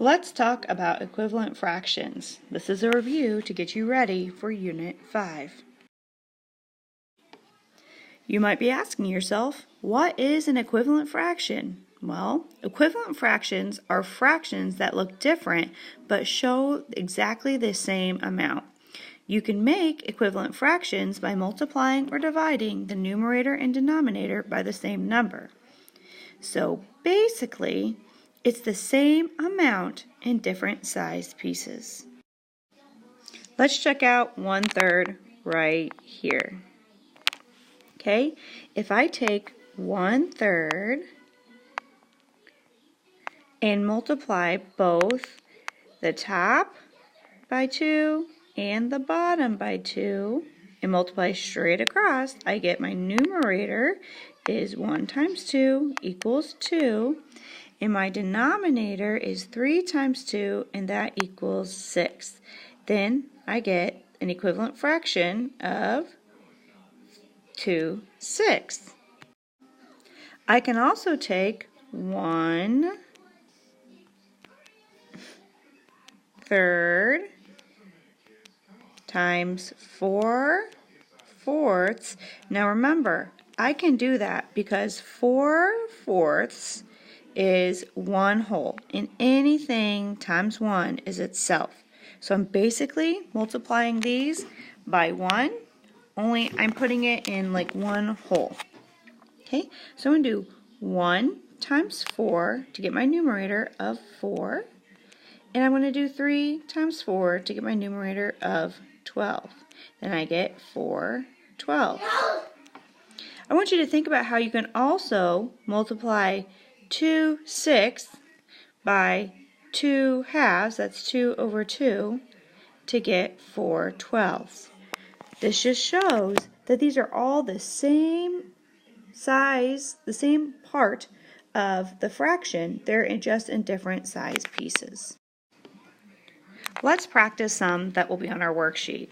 Let's talk about equivalent fractions. This is a review to get you ready for Unit 5. You might be asking yourself, what is an equivalent fraction? Well, equivalent fractions are fractions that look different but show exactly the same amount. You can make equivalent fractions by multiplying or dividing the numerator and denominator by the same number. So basically, it's the same amount in different sized pieces. Let's check out 1/3 right here. Okay, if I take 1/3 and multiply both the top by 2 and the bottom by 2 and multiply straight across, I get my numerator is 1 times 2 equals 2, and my denominator is 3 times 2, and that equals 6. Then I get an equivalent fraction of 2/6. I can also take 1/3 times 4/4. Now remember, I can do that because 4/4 is 1 whole, and anything times 1 is itself. So I'm basically multiplying these by 1, only I'm putting it in like 1 whole. Okay, so I'm going to do 1 times 4 to get my numerator of 4, and I'm going to do 3 times 4 to get my numerator of 12. Then I get 4/12. I want you to think about how you can also multiply 2/6 by 2/2, that's 2/2, to get 4/12. This just shows that these are all the same size, the same part of the fraction. They're just in different size pieces. Let's practice some that will be on our worksheet.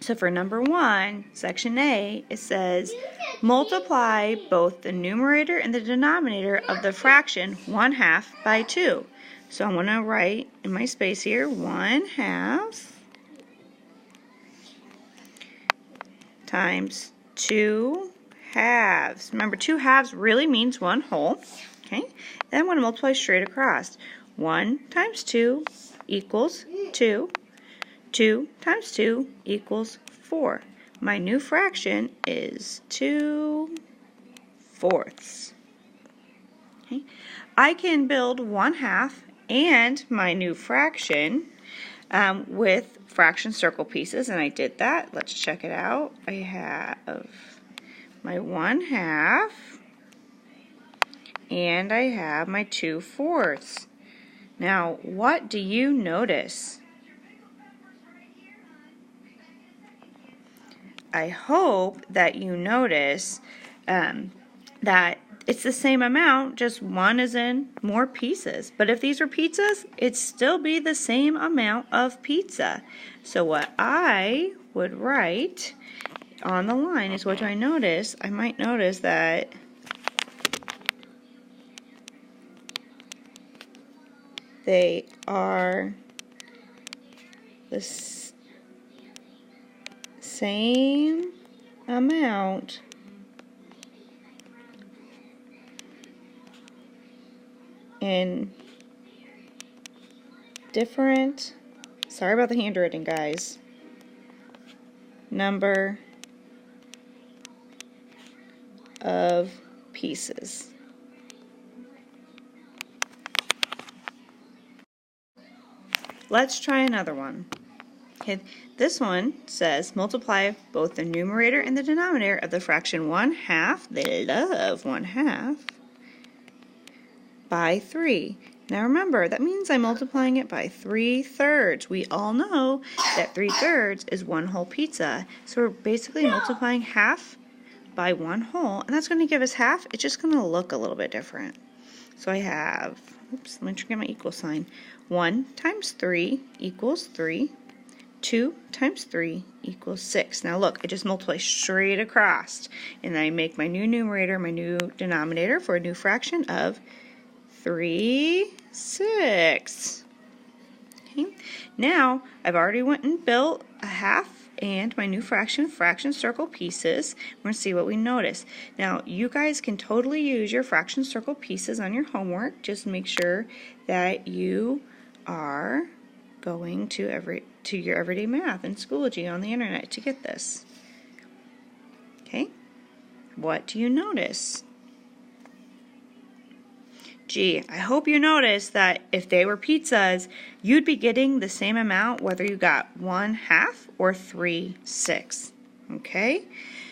So for number 1, section A, it says multiply both the numerator and the denominator of the fraction 1/2 by 2. So I'm going to write in my space here 1/2 times 2/2. Remember, 2/2 really means 1 whole. Okay, then I'm going to multiply straight across. 1 times 2 equals 2. 2 times 2 equals 4. My new fraction is 2/4. Okay. I can build 1/2 and my new fraction with fraction circle pieces, and I did that. Let's check it out. I have my 1/2 and I have my 2/4. Now, what do you notice? I hope that you notice that it's the same amount, just one is in more pieces. But if these were pizzas, it'd still be the same amount of pizza. So what I would write on the line is, what do I notice? I might notice that they are the same amount in different, sorry about the handwriting, guys, number of pieces. Let's try another one. Okay, this one says multiply both the numerator and the denominator of the fraction 1/2, they love 1/2, by 3. Now remember, that means I'm multiplying it by 3/3. We all know that 3/3 is 1 whole pizza. So we're basically multiplying half by 1 whole, and that's going to give us half. It's just going to look a little bit different. So I have, oops, let me get my equal sign. 1 times 3 equals 3. 2 times 3 equals 6. Now look, I just multiply straight across, and then I make my new numerator, my new denominator for a new fraction of 3/6. Okay. Now, I've already went and built a half and my new fraction circle pieces. We're going to see what we notice. Now, you guys can totally use your fraction circle pieces on your homework. Just make sure that you are going to your everyday math and Schoology on the internet to get this. Okay. What do you notice? Gee, I hope you noticed that if they were pizzas, you'd be getting the same amount whether you got 1/2 or 3/6. Okay?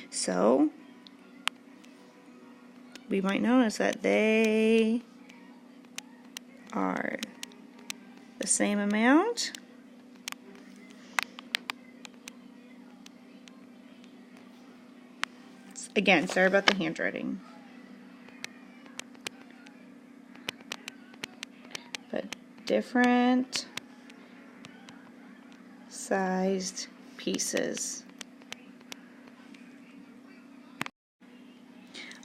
So, we might notice that they are the same amount. Again, sorry about the handwriting. But different sized pieces.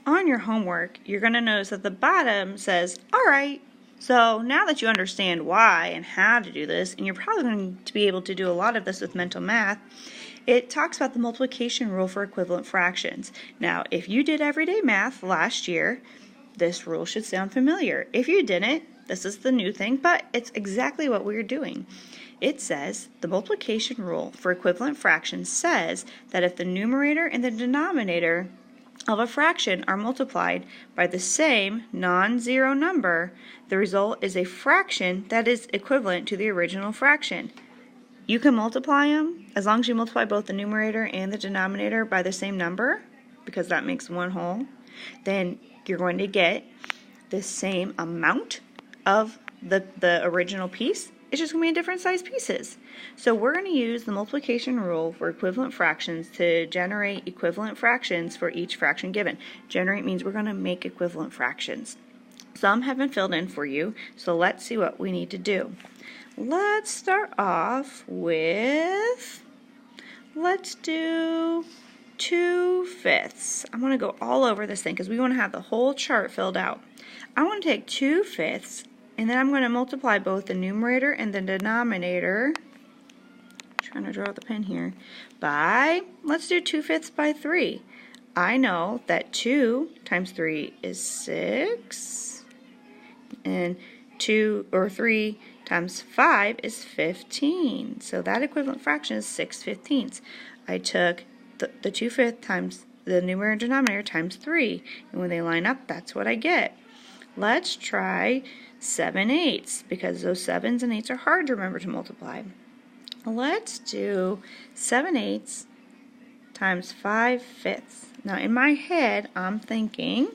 On your homework, you're going to notice that the bottom says, all right, so now that you understand why and how to do this, and you're probably going to be able to do a lot of this with mental math, it talks about the multiplication rule for equivalent fractions. Now, if you did everyday math last year, this rule should sound familiar. If you didn't, this is the new thing, but it's exactly what we're doing. It says the multiplication rule for equivalent fractions says that if the numerator and the denominator of a fraction are multiplied by the same non-zero number, the result is a fraction that is equivalent to the original fraction. You can multiply them as long as you multiply both the numerator and the denominator by the same number, because that makes one whole. Then you're going to get the same amount of the original piece. It's just going to be in different size pieces. So we're going to use the multiplication rule for equivalent fractions to generate equivalent fractions for each fraction given. Generate means we're going to make equivalent fractions. Some have been filled in for you, so let's see what we need to do. Let's start off with, let's do 2/5. I want to go all over this thing because we want to have the whole chart filled out. I want to take 2/5 and then I'm going to multiply both the numerator and the denominator, trying to draw the pen here, by, let's do 2/5 by 3. I know that 2 times 3 is 6, and 3 times 5 is 15. So that equivalent fraction is 6/15. I took the 2/5 times the numerator and denominator times 3, and when they line up, that's what I get. Let's try 7/8, because those 7s and 8s are hard to remember to multiply. Let's do 7/8 times 5/5. Now in my head, I'm thinking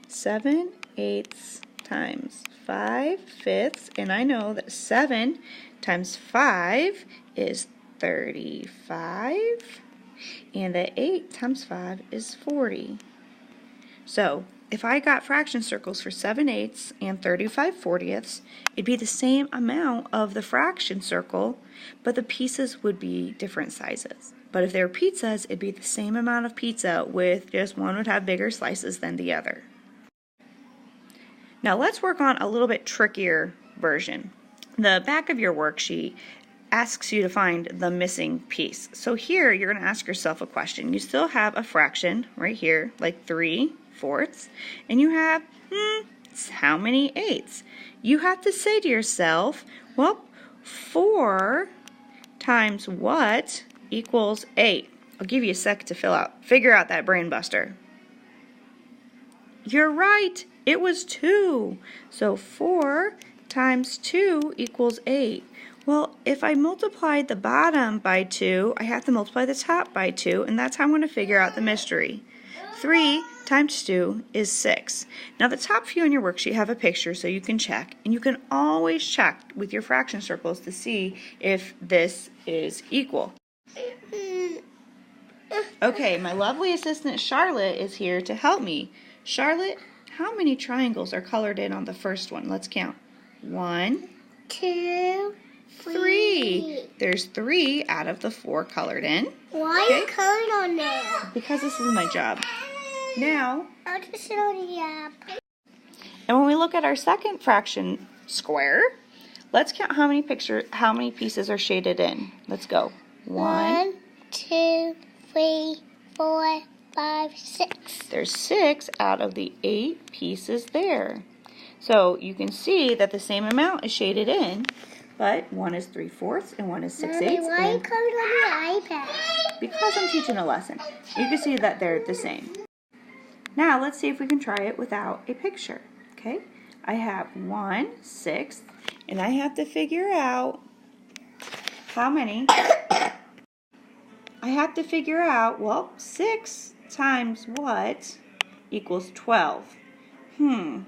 7/8 times 5/5, and I know that 7 times 5 is 35, and that 8 times 5 is 40. So if I got fraction circles for 7/8 and 35/40, it'd be the same amount of the fraction circle, but the pieces would be different sizes. But if they were pizzas, it'd be the same amount of pizza, with just one would have bigger slices than the other. Now let's work on a little bit trickier version. The back of your worksheet asks you to find the missing piece. So here you're going to ask yourself a question. You still have a fraction right here, like 3/4, and you have, how many 8s? You have to say to yourself, well, 4 times what equals 8? I'll give you a sec to figure out that brain buster. You're right, it was 2. So 4 times 2 equals 8. Well, if I multiplied the bottom by 2, I have to multiply the top by 2, and that's how I'm going to figure out the mystery. 3 times 2 is 6. Now the top few on your worksheet have a picture so you can check, and you can always check with your fraction circles to see if this is equal. Okay, my lovely assistant Charlotte is here to help me. Charlotte, how many triangles are colored in on the first one? Let's count. 1, 2, 3. There's 3 out of the 4 colored in. Why are you colored on there? Because this is my job. Now, I'll just show you. and when we look at our second fraction square, Let's count how many pieces are shaded in. Let's go. 1, 2, 3, 4, 5, 6. There's 6 out of the 8 pieces there. So you can see that the same amount is shaded in, but one is 3/4 and one is 6/8. Mommy, why are you coming on the iPad? Because I'm teaching a lesson. You can see that they're the same. Now let's see if we can try it without a picture. Okay, I have 1/6, and I have to figure out how many. I have to figure out, well, 6 times what equals 12?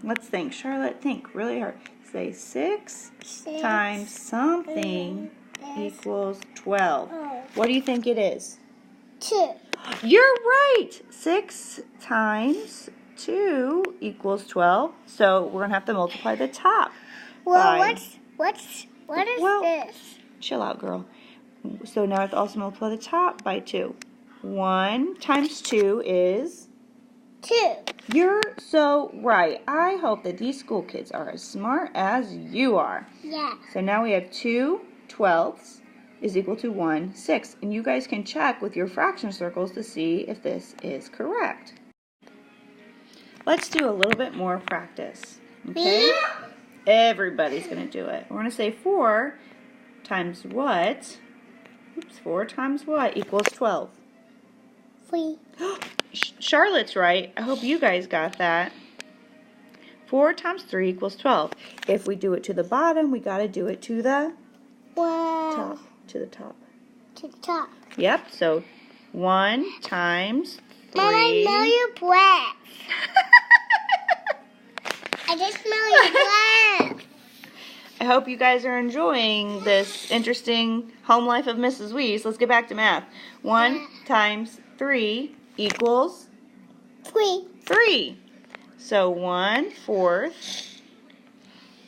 Let's think. Charlotte, think really hard. Say 6 times something equals 12. What do you think it is? 2. You're right. 6 times 2 equals 12. So we're going to have to multiply the top. Well, by, what is this? Chill out, girl. So now I have to also multiply the top by 2. 1 times 2 is? 2. You're so right. I hope that these school kids are as smart as you are. Yeah. So now we have 2/12 is equal to 1/6. And you guys can check with your fraction circles to see if this is correct. Let's do a little bit more practice. Okay? Everybody's going to do it. We're going to say 4 times what? 4 times what equals 12? 3. Charlotte's right. I hope you guys got that. 4 times 3 equals 12. If we do it to the bottom, we got to do it to the top. To the top. To the top. Yep. So 1 times 3. Mom, I smell your breath. I just smell your breath. I hope you guys are enjoying this interesting home life of Mrs. Weiss. Let's get back to math. 1 times 3 equals 3. So 1/4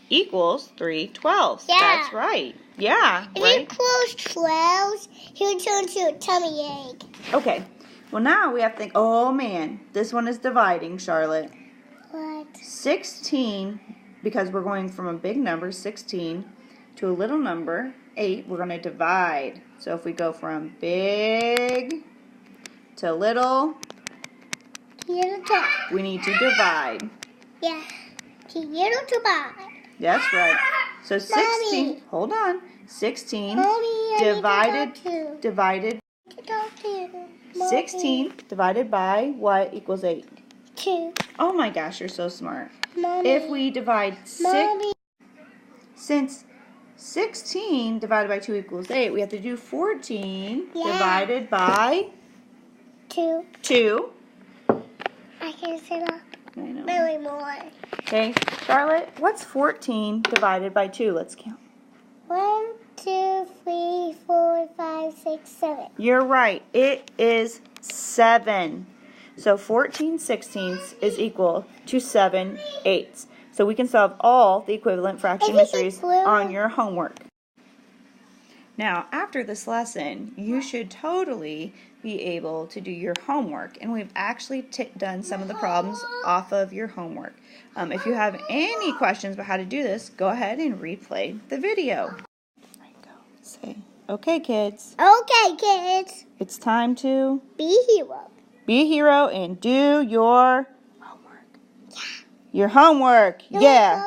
equals 3/12. Yeah. That's right. Yeah, If right? you close 12, he'll turn to a tummy ache. Okay. Well, now we have to think, oh man, this one is dividing, Charlotte. What? 16, because we're going from a big number, 16, to a little number, 8, we're going to divide. So if we go from big to little, Little top. we need to divide. Yeah. Little to buy. That's right. So 16, Mommy. hold on, 16 Mommy, I divided, need to talk to. divided, To talk to you. Mommy. 16 divided by what equals 8? 2. Oh my gosh, you're so smart. Mommy. If we divide 6, Mommy. since 16 divided by 2 equals 8, we have to do 14 Yeah. divided by 2. 2. I can sit up. I know. Maybe more. Okay, Charlotte, what's 14 divided by 2? Let's count. 1, 2, 3, 4, 5, 6, 7. You're right. It is 7. So 14/16 is equal to 7/8. So we can solve all the equivalent fraction Is it mysteries blue? on your homework. Now, after this lesson, you should totally be able to do your homework. And we've actually done some of the problems off of your homework. If you have any questions about how to do this, go ahead and replay the video. There you go. Say, okay, kids, Okay, kids. it's time to Be hero. be a hero and do your homework. Yeah. Your homework. Yeah.